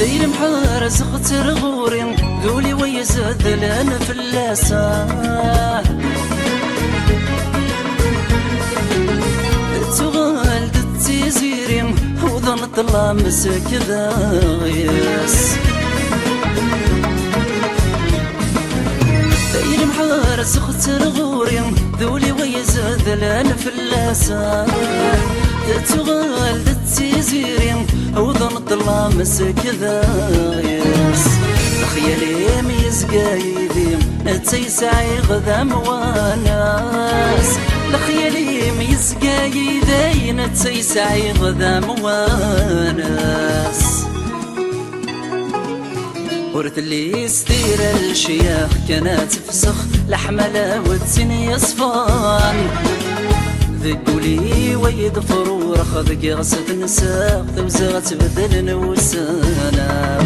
داير محارس خطر غوري ذولي ويزاد لان فلاسة تغال دتيزيري وظن طلع مسك ذايس داير محارس خطر غوري ذولي ويزاد لان فلاسة تغال دتيزيري وظن طلع مسك ذايس خيالي ميزقايدي نتيسعي غذام وناس لخيالي ميزقايدي نتيسعي غذام وناس ورث اللي يستير الشياخ كانت تفسخ لحملة والتنية صفان ذقولي ويدفر ورخذ قصة نساق توزغت بدل نوسانا